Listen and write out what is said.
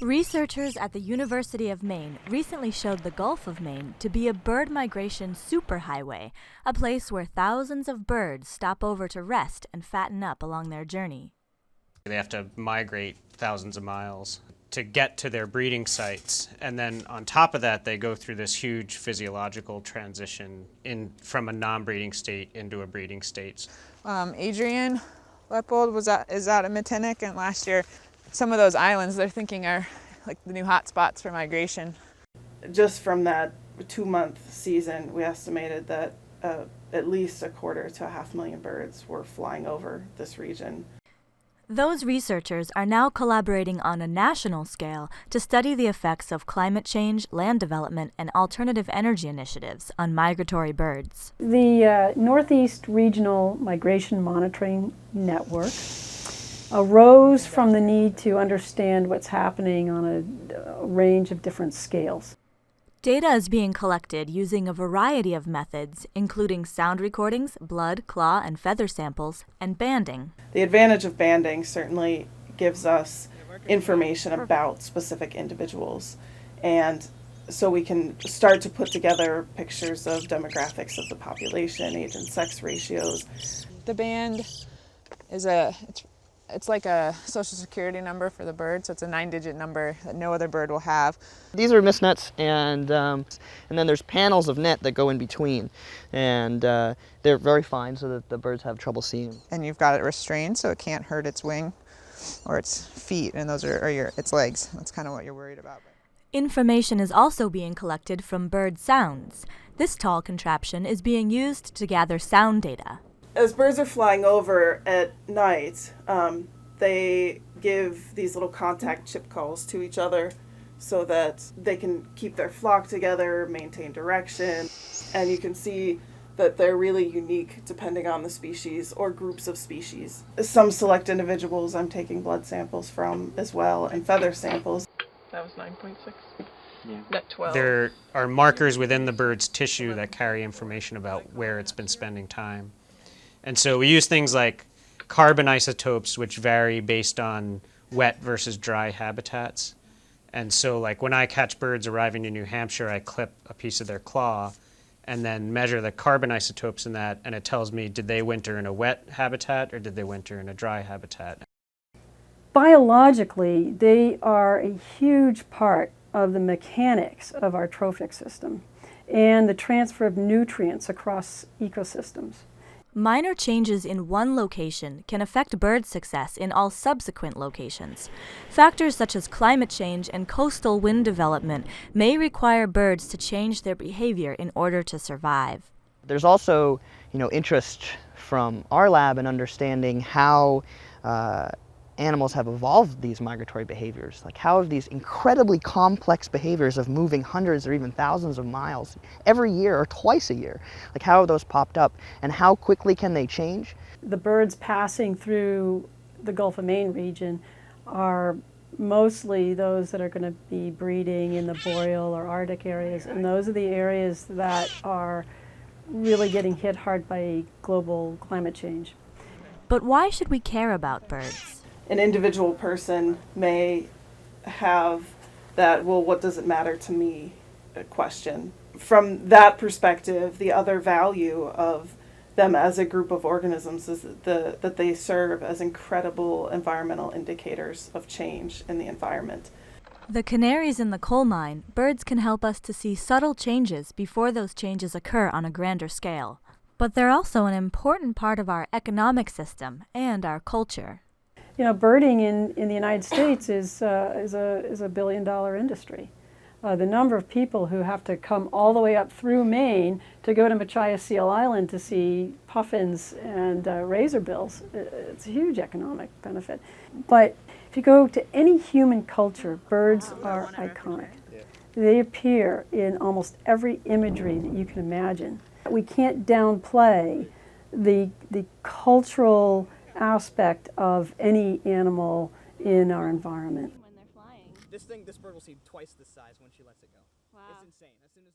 Researchers at the University of Maine recently showed the Gulf of Maine to be a bird migration superhighway, a place where thousands of birds stop over to rest and fatten up along their journey. They have to migrate thousands of miles to get to their breeding sites, and then on top of that they go through this huge physiological transition from a non-breeding state into a breeding state. Adrianne, Leppold is out of Matinic, and last year some of those islands they're thinking are like the new hot spots for migration. Just from that 2-month season, we estimated that at least 250,000 to 500,000 birds were flying over this region. Those researchers are now collaborating on a national scale to study the effects of climate change, land development, and alternative energy initiatives on migratory birds. The Northeast Regional Migration Monitoring Network arose from the need to understand what's happening on a range of different scales. Data is being collected using a variety of methods, including sound recordings, blood, claw, and feather samples, and banding. The advantage of banding certainly gives us information about specific individuals, and so we can start to put together pictures of demographics of the population, age and sex ratios. The band is it's like a social security number for the bird, so it's a 9-digit number that no other bird will have. These are mist nets, and then there's panels of net that go in between, and they're very fine so that the birds have trouble seeing. And you've got it restrained so it can't hurt its wing or its feet, and those are its legs. That's kind of what you're worried about. Information is also being collected from bird sounds. This tall contraption is being used to gather sound data. As birds are flying over at night, they give these little contact chip calls to each other so that they can keep their flock together, maintain direction, and you can see that they're really unique depending on the species or groups of species. Some select individuals I'm taking blood samples from as well, and feather samples. That was 9.6. Yeah. Net 12. There are markers within the bird's tissue that carry information about where it's been spending time. And so we use things like carbon isotopes, which vary based on wet versus dry habitats. And so like when I catch birds arriving to New Hampshire, I clip a piece of their claw and then measure the carbon isotopes in that, and it tells me, did they winter in a wet habitat or did they winter in a dry habitat? Biologically, they are a huge part of the mechanics of our trophic system and the transfer of nutrients across ecosystems. Minor changes in one location can affect bird success in all subsequent locations. Factors such as climate change and coastal wind development may require birds to change their behavior in order to survive. There's also, interest from our lab in understanding how animals have evolved these migratory behaviors. Like how have these incredibly complex behaviors of moving hundreds or even thousands of miles every year or twice a year, like how have those popped up and how quickly can they change? The birds passing through the Gulf of Maine region are mostly those that are going to be breeding in the boreal or Arctic areas, and those are the areas that are really getting hit hard by global climate change. But why should we care about birds? An individual person may have that, well, what does it matter to me question. From that perspective, the other value of them as a group of organisms is that they serve as incredible environmental indicators of change in the environment. The canaries in the coal mine, birds can help us to see subtle changes before those changes occur on a grander scale. But they're also an important part of our economic system and our culture. Birding in the United States is a billion-dollar industry. The number of people who have to come all the way up through Maine to go to Machias Seal Island to see puffins and razorbills, it's a huge economic benefit. But if you go to any human culture, birds are iconic. They appear in almost every imagery that you can imagine. We can't downplay the cultural aspect of any animal in our environment. This bird will seem twice this size when she lets it go. Wow. It's insane. As soon as